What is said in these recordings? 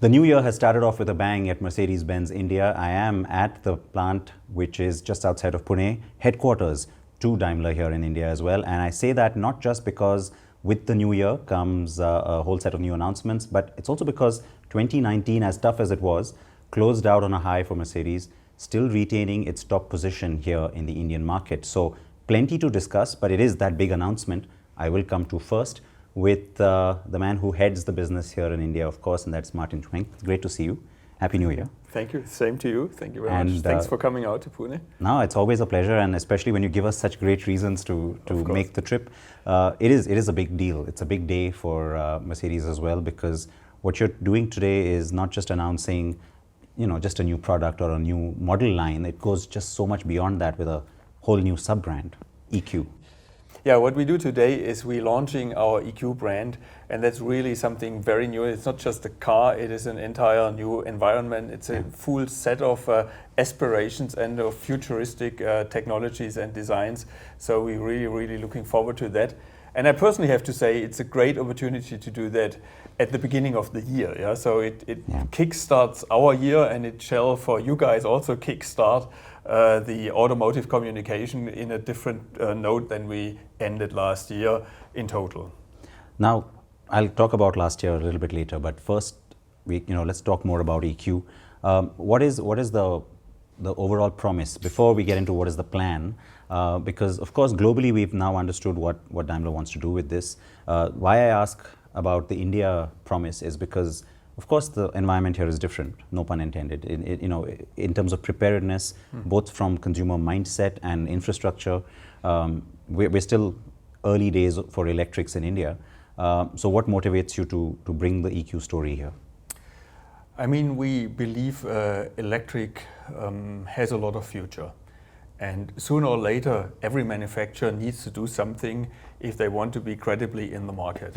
The new year has started off with a bang at Mercedes-Benz India. I am at the plant which is just outside of Pune, headquarters to Daimler here in India as well. And I say that not just because with the new year comes a whole set of new announcements, but it's also because 2019, as tough as it was, closed out on a high for Mercedes, still retaining its top position here in the Indian market. So plenty to discuss, but it is that big announcement I will come to first with the man who heads the business here in India, of course, and that's Martin Schwenk. It's great to see you. Happy New Year. Thank you. Same to you. Thank you very much. Thanks for coming out to Pune. No, it's always a pleasure, and especially when you give us such great reasons to make the trip. It is a big deal. It's a big day for Mercedes as well, because what you're doing today is not just announcing, just a new product or a new model line. It goes just so much beyond that with a whole new sub-brand, EQ. Yeah, what we do today is we're launching our EQ brand, and that's really something very new. It's not just a car, it is an entire new environment. It's a full set of aspirations and of futuristic technologies and designs. So we're really looking forward to that. And I personally have to say it's a great opportunity to do that at the beginning of the year. Yeah? So it kickstarts our year, and it shall for you guys also kickstart the automotive communication in a different note than we ended last year in total. Now, I'll talk about last year a little bit later, but first, let's talk more about EQ. What is the overall promise before we get into what is the plan? Because of course, globally, we've now understood what Daimler wants to do with this. Why I ask about the India promise is because, of course, the environment here is different, no pun intended, in terms of preparedness, both from consumer mindset and infrastructure. We're still early days for electrics in India. So what motivates you to bring the EQ story here? I mean, we believe electric has a lot of future. And sooner or later, every manufacturer needs to do something if they want to be credibly in the market.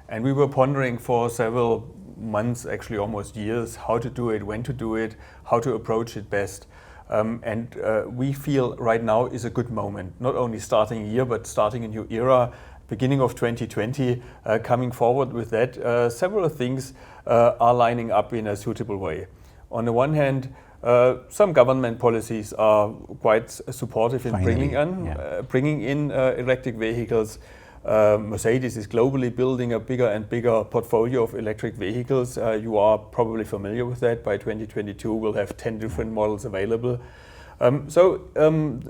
And we were pondering for several months, actually almost years, how to do it, when to do it, how to approach it best. And we feel right now is a good moment, not only starting a year, but starting a new era, beginning of 2020, coming forward with that. Several things are lining up in a suitable way. On the one hand, some government policies are quite supportive in bringing in electric vehicles. Mercedes is globally building a bigger and bigger portfolio of electric vehicles. You are probably familiar with that. By 2022, we'll have 10 different models available. So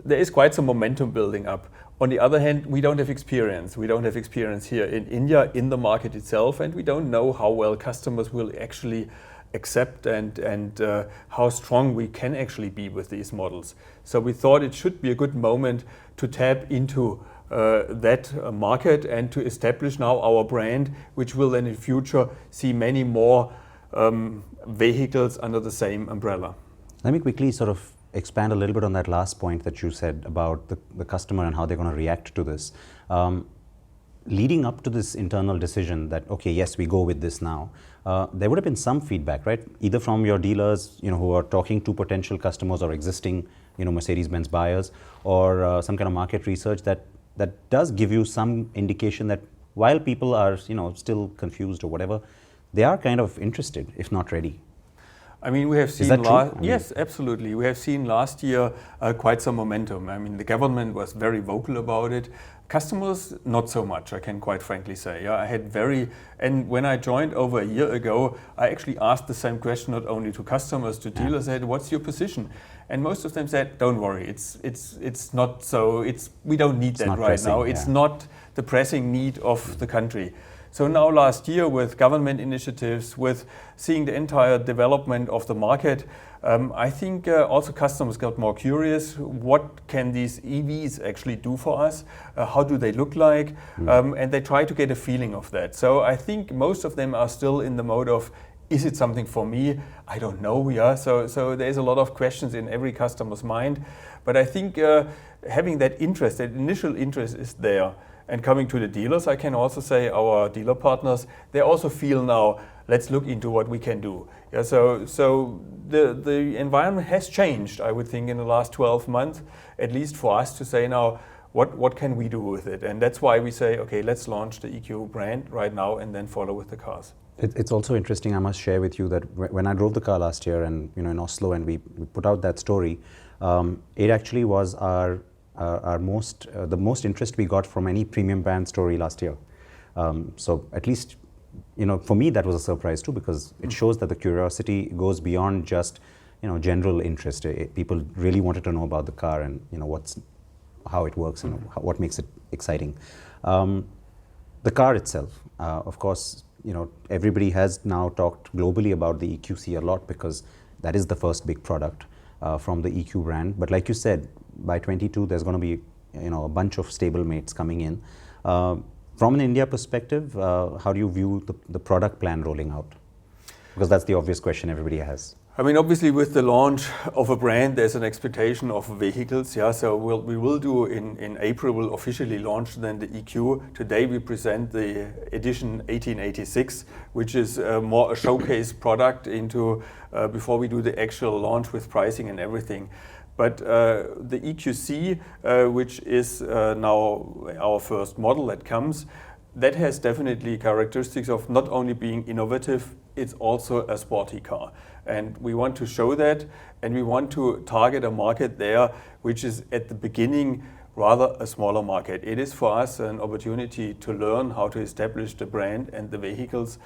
there is quite some momentum building up. On the other hand, we don't have experience. We don't have experience here in India, in the market itself, and we don't know how well customers will actually accept and how strong we can actually be with these models. So we thought it should be a good moment to tap into that market and to establish now our brand, which will then in future see many more vehicles under the same umbrella. Let me quickly sort of expand a little bit on that last point that you said about the customer and how they're going to react to this. Leading up to this internal decision that, okay, yes, we go with this now, there would have been some feedback, right? Either from your dealers, who are talking to potential customers or existing, Mercedes-Benz buyers, or some kind of market research that does give you some indication that while people are, still confused or whatever, they are kind of interested, if not ready. I mean, we have seen. Is that true? Yes, absolutely. We have seen last year quite some momentum. I mean, the government was very vocal about it. Customers, not so much, I can quite frankly say. Yeah, and when I joined over a year ago, I actually asked the same question not only to customers, to dealers. I said, "What's your position?" And most of them said, "Don't worry, it's not so. We don't need that right now. It's not the pressing need of the country." So now last year, with government initiatives, with seeing the entire development of the market, I think also customers got more curious. What can these EVs actually do for us? How do they look like? And they try to get a feeling of that. So I think most of them are still in the mode of, is it something for me? I don't know. Yeah. So there's a lot of questions in every customer's mind. But I think having that interest, that initial interest is there. And coming to the dealers, I can also say our dealer partners, they also feel now, let's look into what we can do. Yeah, so the environment has changed, I would think, in the last 12 months, at least for us to say now, what can we do with it? And that's why we say, okay, let's launch the EQ brand right now and then follow with the cars. It's also interesting, I must share with you that when I drove the car last year and in Oslo and we put out that story, it actually was the most interest we got from any premium brand story last year. So at least, for me that was a surprise too, because it shows that the curiosity goes beyond just general interest. People really wanted to know about the car and how it works and what makes it exciting. The car itself, of course, everybody has now talked globally about the EQC a lot because that is the first big product from the EQ brand. But like you said, by 22 there's going to be a bunch of stablemates coming in. From an India perspective, how do you view the product plan rolling out? Because that's the obvious question everybody has. I mean, obviously with the launch of a brand, there's an expectation of vehicles. Yeah, so we will do in April, we'll officially launch then the EQ. Today we present the edition 1886, which is more a showcase product into before we do the actual launch with pricing and everything. But the EQC, which is now our first model that comes, that has definitely characteristics of not only being innovative, it's also a sporty car. And we want to show that, and we want to target a market there which is at the beginning rather a smaller market. It is for us an opportunity to learn how to establish the brand and the vehicles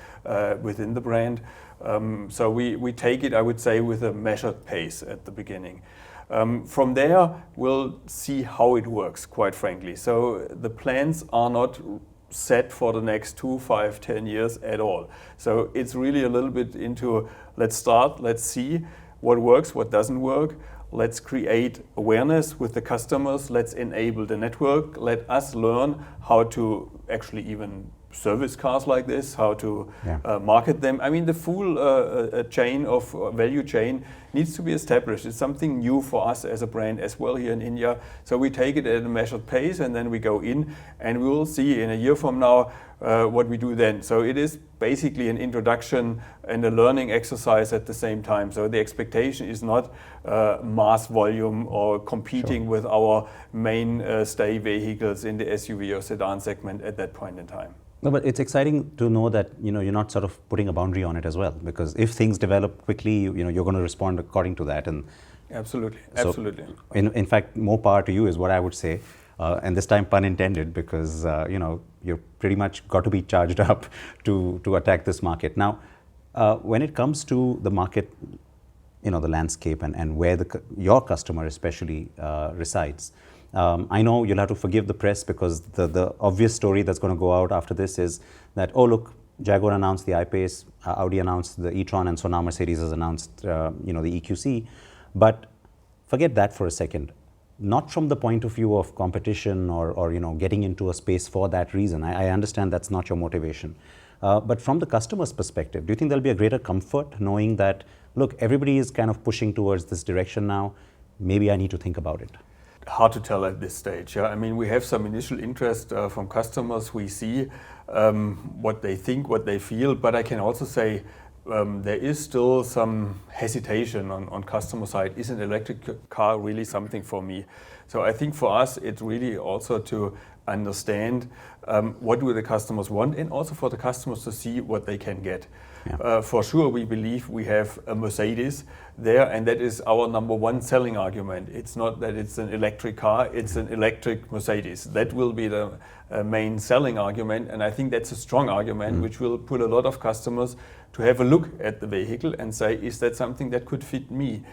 within the brand. So we take it, I would say, with a measured pace at the beginning. From there, we'll see how it works, quite frankly. So the plans are not set for the next 2, 5, 10 years at all. So it's really a little bit into let's start, let's see what works, what doesn't work. Let's create awareness with the customers. Let's enable the network. Let us learn how to actually even service cars like this, how to market them. I mean, the full chain of value chain needs to be established. It's something new for us as a brand as well here in India. So we take it at a measured pace and then we go in and we will see in a year from now what we do then. So it is basically an introduction and a learning exercise at the same time. So the expectation is not mass volume or competing with our mainstay vehicles in the SUV or sedan segment at that point in time. No, but it's exciting to know that you're not sort of putting a boundary on it as well, because if things develop quickly, you're going to respond according to that. And absolutely, so absolutely. In fact, more power to you is what I would say, and this time pun intended, because you're pretty much got to be charged up to attack this market. Now, when it comes to the market, the landscape and where your customer especially resides. I know you'll have to forgive the press because the obvious story that's going to go out after this is that, oh look, Jaguar announced the I-Pace, Audi announced the e-tron, and so now Mercedes has announced the EQC. But forget that for a second. Not from the point of view of competition or getting into a space for that reason. I understand that's not your motivation. But from the customer's perspective, do you think there'll be a greater comfort knowing that, look, everybody is kind of pushing towards this direction now, maybe I need to think about it? Hard to tell at this stage. I mean, we have some initial interest from customers. We see what they think, what they feel, but I can also say there is still some hesitation on customer side. Is an electric car really something for me? So I think for us, it's really also to understand what do the customers want, and also for the customers to see what they can get. Yeah. For sure, we believe we have a Mercedes there, and that is our number one selling argument. It's not that it's an electric car, it's an electric Mercedes. That will be the main selling argument, and I think that's a strong argument which will pull a lot of customers to have a look at the vehicle and say, is that something that could fit me?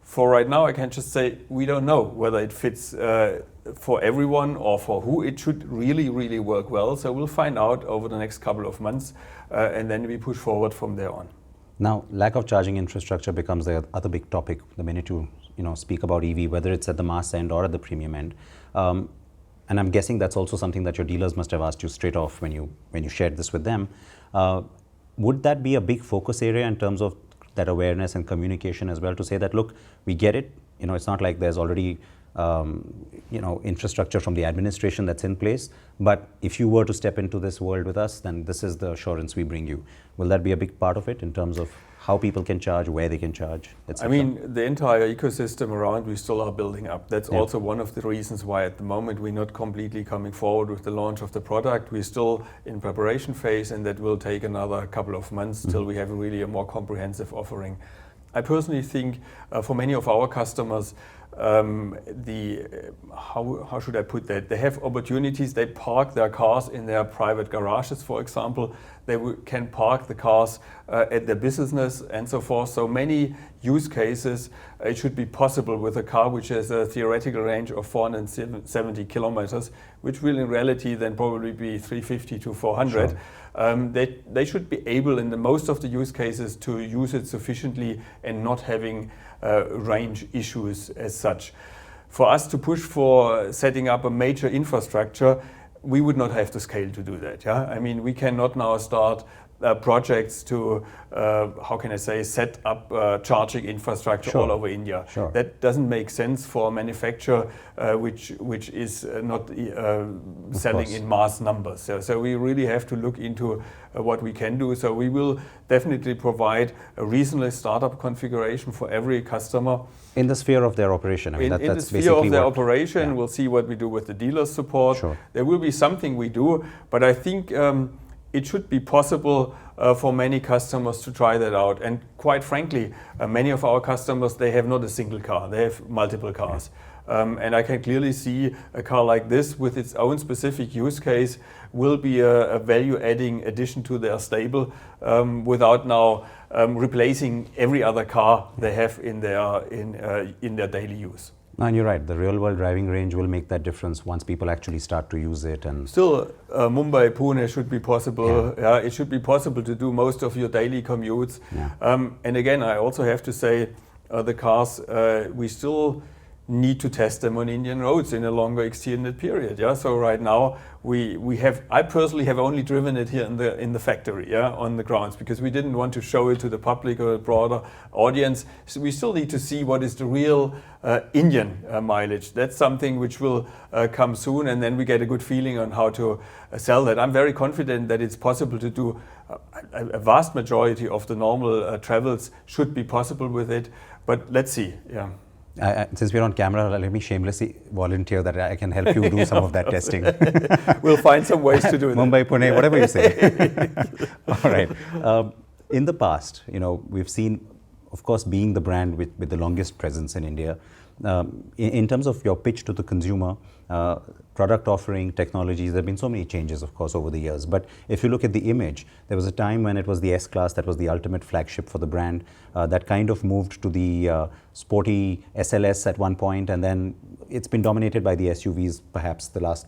For right now, I can just say we don't know whether it fits for everyone or for who it should really, really work well. So we'll find out over the next couple of months, and then we push forward from there on. Now, lack of charging infrastructure becomes the other big topic the minute you speak about EV, whether it's at the mass end or at the premium end. And I'm guessing that's also something that your dealers must have asked you straight off when you shared this with them. Would that be a big focus area in terms of that awareness and communication as well, to say that, look, we get it, it's not like there's already infrastructure from the administration that's in place. But if you were to step into this world with us, then this is the assurance we bring you. Will that be a big part of it in terms of how people can charge, where they can charge, etc.? I mean, the entire ecosystem around we still are building up. That's also one of the reasons why at the moment we're not completely coming forward with the launch of the product. We're still in preparation phase, and that will take another couple of months till we have really a more comprehensive offering. I personally think for many of our customers, how should I put that? They have opportunities. They park their cars in their private garages, for example. They can park the cars at their business and so forth. So many use cases, it should be possible with a car which has a theoretical range of 470 kilometers, which will in reality then probably be 350 to 400. Sure. They should be able in the most of the use cases to use it sufficiently and not having range issues as such. For us to push for setting up a major infrastructure, we would not have the scale to do that. Yeah? I mean, we cannot now start projects to, set up charging infrastructure all over India. Sure. That doesn't make sense for a manufacturer which is not selling in mass numbers. So we really have to look into what we can do. So we will definitely provide a reasonable startup configuration for every customer. In the sphere of their operation. I mean, in the sphere of their operation, we'll see what we do with the dealer support. Sure. There will be something we do, but I think it should be possible for many customers to try that out. And quite frankly, many of our customers, they have not a single car, they have multiple cars. And I can clearly see a car like this with its own specific use case will be a value-adding addition to their stable without now replacing every other car they have in their daily use. No, and you're right. The real-world driving range will make that difference once people actually start to use it. And still, Mumbai, Pune should be possible. Yeah. It should be possible to do most of your daily commutes. Yeah. And again, I also have to say, the cars we still need to test them on Indian roads in a longer extended period. Yeah. So right now I personally have only driven it here in the factory, on the grounds, because we didn't want to show it to the public or a broader audience. So we still need to see what is the real Indian mileage. That's something which will come soon, and then we get a good feeling on how to sell that. I'm very confident that it's possible to do a vast majority of the normal travels should be possible with it, but let's see. Yeah. Since we're on camera, let me shamelessly volunteer that I can help you do some of that testing. We'll find some ways to do it. Mumbai, Pune, whatever you say. All right. In the past, we've seen, of course, being the brand with the longest presence in India, in terms of your pitch to the consumer, product offering, technologies, there have been so many changes, of course, over the years. But if you look at the image, there was a time when it was the S-Class that was the ultimate flagship for the brand. That kind of moved to the sporty SLS at one point, and then it's been dominated by the SUVs, perhaps the last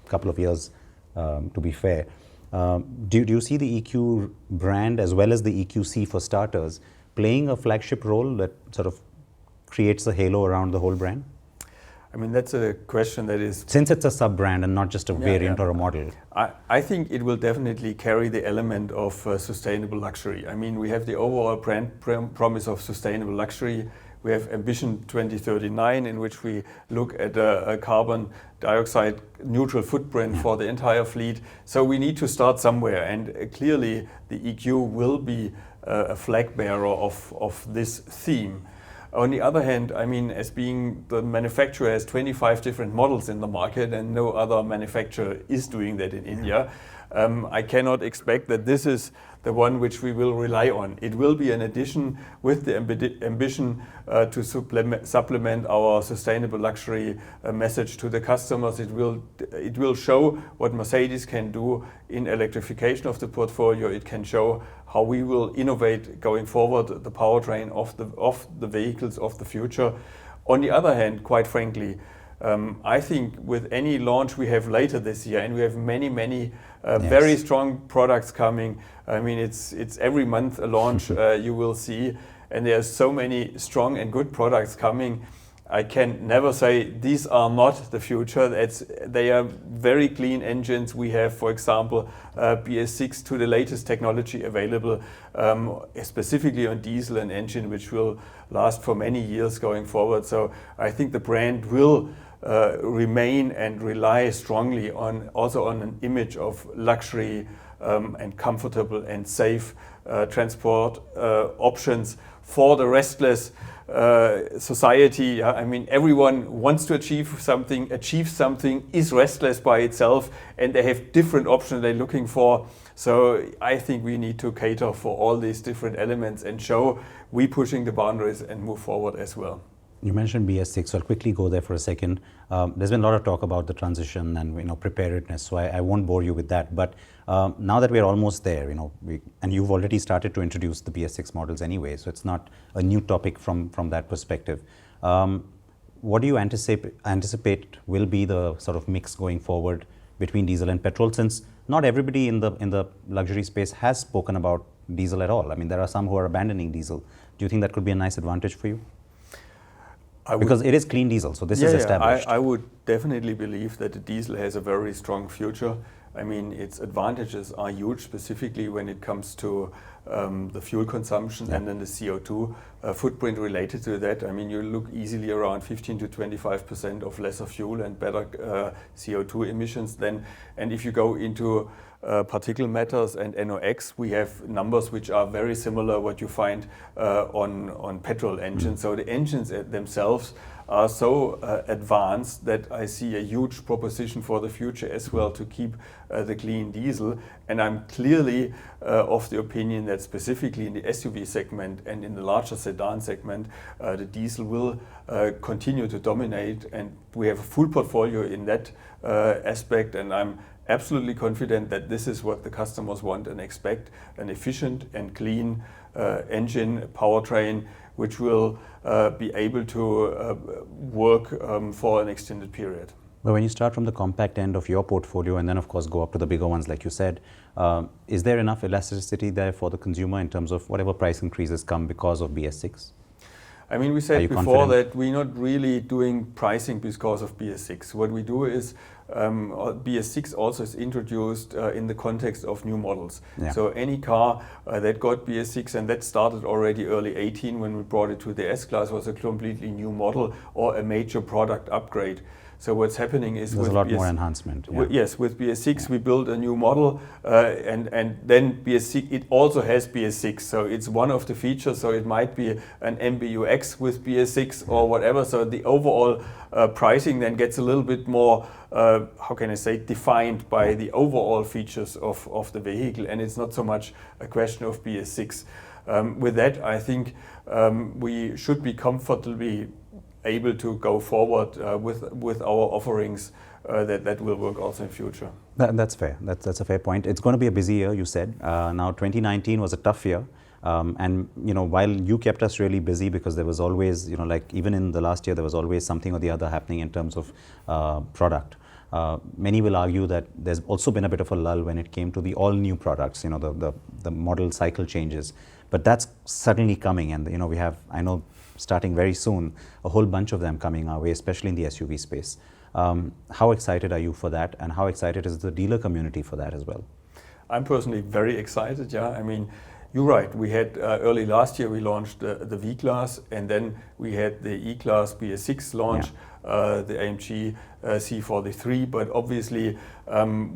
couple of years, to be fair. Do you see the EQ brand as well as the EQC for starters playing a flagship role that sort of creates a halo around the whole brand? I mean, that's a question that is... Since it's a sub-brand and not just a variant or a model. I think it will definitely carry the element of sustainable luxury. I mean, we have the overall brand promise of sustainable luxury. We have Ambition 2039, in which we look at a carbon dioxide neutral footprint for the entire fleet. So we need to start somewhere, and clearly the EQ will be a flag bearer of this theme. On the other hand, I mean, as being the manufacturer has 25 different models in the market and no other manufacturer is doing that in India, I cannot expect that this is the one which we will rely on. It will be an addition with the ambition to supplement our sustainable luxury message to the customers. It will show what Mercedes can do in electrification of the portfolio. It can show how we will innovate going forward the powertrain of the vehicles of the future. On the other hand, quite frankly, I think with any launch we have later this year, and we have many very strong products coming. I mean, it's every month a launch you will see, and there's so many strong and good products coming. I can never say these are not the future. They are very clean engines. We have, for example, BS6 to the latest technology available, specifically on diesel and engine, which will last for many years going forward. So I think the brand will remain and rely strongly also on an image of luxury and comfortable and safe transport options for the restless society. I mean, everyone wants to achieve something, is restless by itself, and they have different options they're looking for. So I think we need to cater for all these different elements and show we pushing the boundaries and move forward as well. You mentioned BS6, so I'll quickly go there for a second. There's been a lot of talk about the transition and preparedness, so I won't bore you with that. But now that we're almost there, and you've already started to introduce the BS6 models anyway, so it's not a new topic from that perspective. What do you anticipate will be the sort of mix going forward between diesel and petrol, since not everybody in the luxury space has spoken about diesel at all? I mean, there are some who are abandoning diesel. Do you think that could be a nice advantage for you? Because it is clean diesel, so this is established. I would definitely believe that the diesel has a very strong future. I mean, its advantages are huge, specifically when it comes to the fuel consumption and then the CO2 footprint related to that. I mean, you look easily around 15 to 25% of lesser fuel and better CO2 emissions then. And if you go into particle matters and NOx, we have numbers which are very similar what you find on petrol engines. So the engines themselves are so advanced that I see a huge proposition for the future as well to keep the clean diesel. And I'm clearly of the opinion that specifically in the SUV segment and in the larger sedan segment, the diesel will continue to dominate, and we have a full portfolio in that aspect, and I'm absolutely confident that this is what the customers want and expect, an efficient and clean engine powertrain which will be able to work for an extended period. But when you start from the compact end of your portfolio and then of course go up to the bigger ones like you said, is there enough elasticity there for the consumer in terms of whatever price increases come because of BS6? I mean, we said before that we're not really doing pricing because of BS6. What we do is BS6 also is introduced in the context of new models. Yeah. So any car that got BS6, and that started already early 2018 when we brought it to the S-Class, was a completely new model or a major product upgrade. So what's happening is there's a lot more enhancement. Yeah. Yes, with BS6 we build a new model, and then BS6, it also has BS6. So it's one of the features. So it might be an MBUX with BS6 or whatever. So the overall pricing then gets a little bit more, how can I say, defined by the overall features of the vehicle, and it's not so much a question of BS6. With that, I think we should be comfortably able to go forward with our offerings that will work also in future. That's fair. That's a fair point. It's going to be a busy year, you said. Now 2019 was a tough year. And while you kept us really busy because there was always, like even in the last year, there was always something or the other happening in terms of product. Many will argue that there's also been a bit of a lull when it came to the all new products, the model cycle changes. But that's suddenly coming, and we have, I know, starting very soon, a whole bunch of them coming our way, especially in the SUV space. How excited are you for that, and how excited is the dealer community for that as well? I'm personally very excited, yeah. I mean, you're right. We had early last year we launched the V-Class, and then we had the E-Class BS6 launch, the AMG C43. But obviously,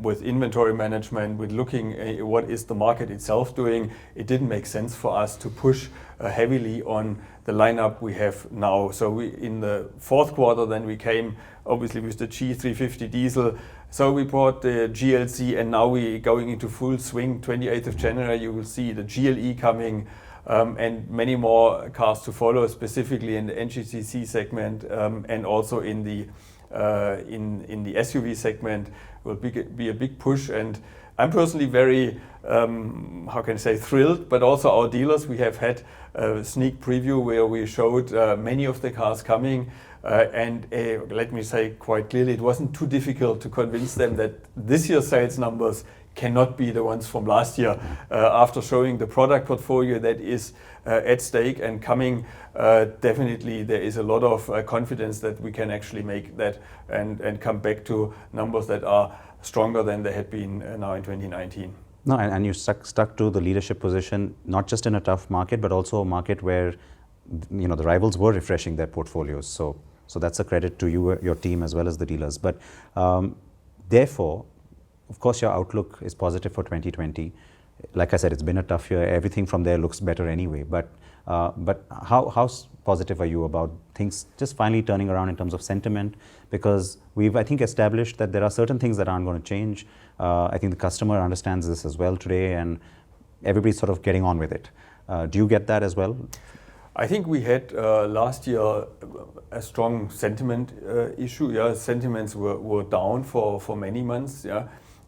with inventory management, with looking at what is the market itself doing, it didn't make sense for us to push heavily on the lineup we have now. So in the fourth quarter, then we came obviously with the G350 diesel. So we brought the GLC, and now we're going into full swing. 28th of January, you will see the GLE coming, and many more cars to follow, specifically in the NGCC segment, and also in the SUV segment will be a big push. And I'm personally very, how can I say, thrilled, but also our dealers. We have had a sneak preview where we showed many of the cars coming. And let me say quite clearly, it wasn't too difficult to convince them that this year's sales numbers cannot be the ones from last year. After showing the product portfolio that is at stake and coming, definitely there is a lot of confidence that we can actually make that and come back to numbers that are stronger than they had been now in 2019. No, and you stuck to the leadership position, not just in a tough market, but also a market where the rivals were refreshing their portfolios. So that's a credit to you, your team, as well as the dealers. But therefore, of course, your outlook is positive for 2020. Like I said, it's been a tough year. Everything from there looks better anyway. But how positive are you about things just finally turning around in terms of sentiment? Because we've, I think, established that there are certain things that aren't going to change. I think the customer understands this as well today, and everybody's sort of getting on with it. Do you get that as well? I think we had last year a strong sentiment issue. Yeah, sentiments were down for many months. Yeah,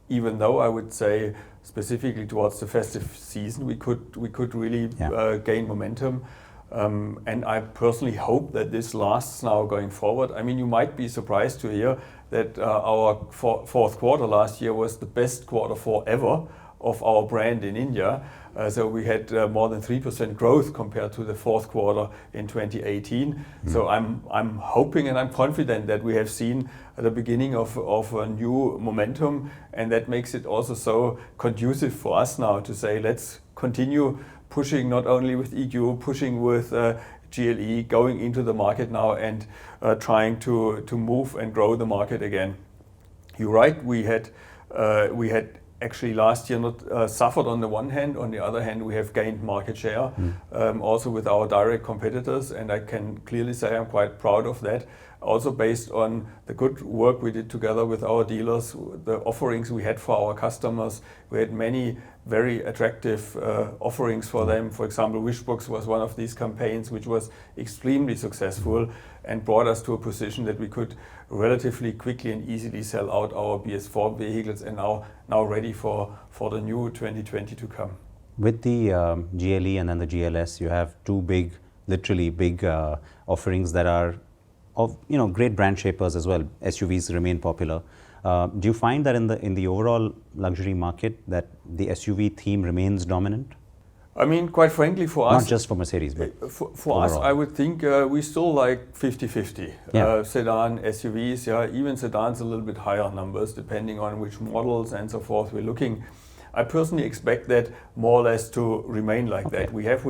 even though I would say specifically towards the festive season we could really gain momentum. And I personally hope that this lasts now going forward. I mean, you might be surprised to hear that our fourth quarter last year was the best quarter four ever of our brand in India. So we had more than 3% growth compared to the fourth quarter in 2018. So I'm hoping and I'm confident that we have seen the beginning of a new momentum, and that makes it also so conducive for us now to say, let's continue pushing not only with EQ, pushing with GLE, going into the market now and trying to move and grow the market again. You're right, we had actually last year not suffered on the one hand. On the other hand, we have gained market share also with our direct competitors, and I can clearly say I'm quite proud of that. Also based on the good work we did together with our dealers, the offerings we had for our customers. We had many very attractive offerings for them. For example, Wishbox was one of these campaigns which was extremely successful and brought us to a position that we could relatively quickly and easily sell out our BS4 vehicles and now ready for the new 2020 to come. With the GLE and then the GLS, you have two big, literally big offerings that are of great brand shapers as well. SUVs remain popular. Do you find that in the overall luxury market that the SUV theme remains dominant? I mean, quite frankly, for us, not just for Mercedes, but for us, I would think we still like 50-50. Sedan, SUVs, even sedans a little bit higher numbers depending on which models and so forth we're looking. I personally expect that more or less to remain like that. We have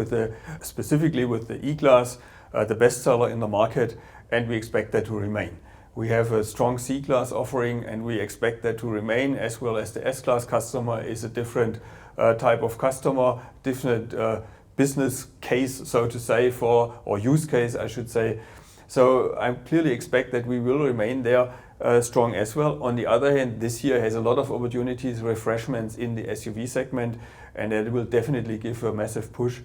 specifically with the E-Class, the bestseller in the market, and we expect that to remain. We have a strong C-Class offering, and we expect that to remain, as well as the S-Class customer is a different type of customer, different business case, so to say, or use case, I should say. So I clearly expect that we will remain there strong as well. On the other hand, this year has a lot of opportunities, refreshments in the SUV segment, and that will definitely give a massive push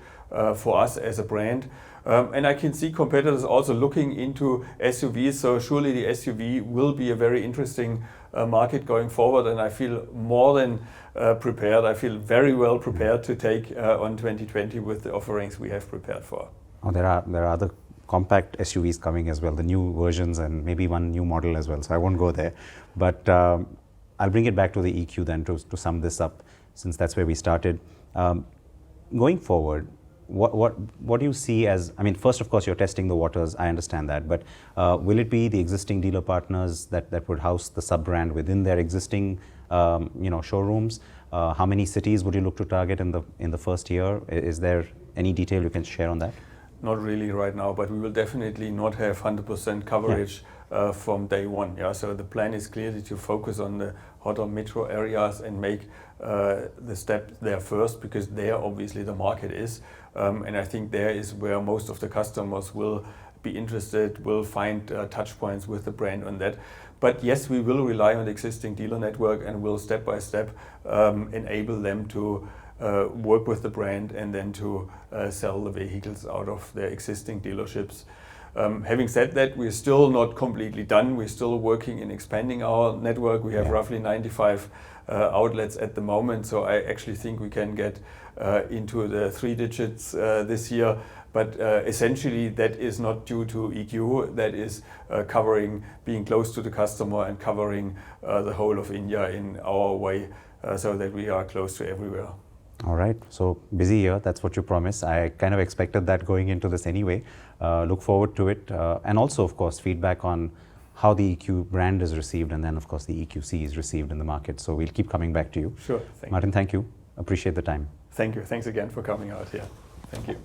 for us as a brand. And I can see competitors also looking into SUVs, so surely the SUV will be a very interesting market going forward, and I feel more than prepared. I feel very well prepared to take on 2020 with the offerings we have prepared for. Oh, there are other compact SUVs coming as well, the new versions and maybe one new model as well, so I won't go there. But I'll bring it back to the EQ then to sum this up, since that's where we started. Going forward, what do you see as, I mean, first of course you're testing the waters, I understand that, but will it be the existing dealer partners that would house the sub-brand within their existing showrooms? How many cities would you look to target in the first year? Is there any detail you can share on that? Not really right now, but we will definitely not have 100% coverage from day one. So the plan is clearly to focus on the hotter metro areas and make the step there first, because there obviously the market is. And I think there is where most of the customers will be interested, will find touch points with the brand on that. But yes, we will rely on the existing dealer network and will step by step enable them to work with the brand and then to sell the vehicles out of their existing dealerships. Having said that, we're still not completely done. We're still working in expanding our network. We have roughly 95 outlets at the moment, so I actually think we can get into the 3 digits this year. But essentially, that is not due to EQ. That is covering, being close to the customer and covering the whole of India in our way, so that we are close to everywhere. All right, so busy year, that's what you promised. I kind of expected that going into this anyway. Look forward to it. And also, of course, feedback on how the EQ brand is received, and then, of course, the EQC is received in the market. So we'll keep coming back to you. Sure. Martin, thank you. Appreciate the time. Thank you. Thanks again for coming out here. Thank you.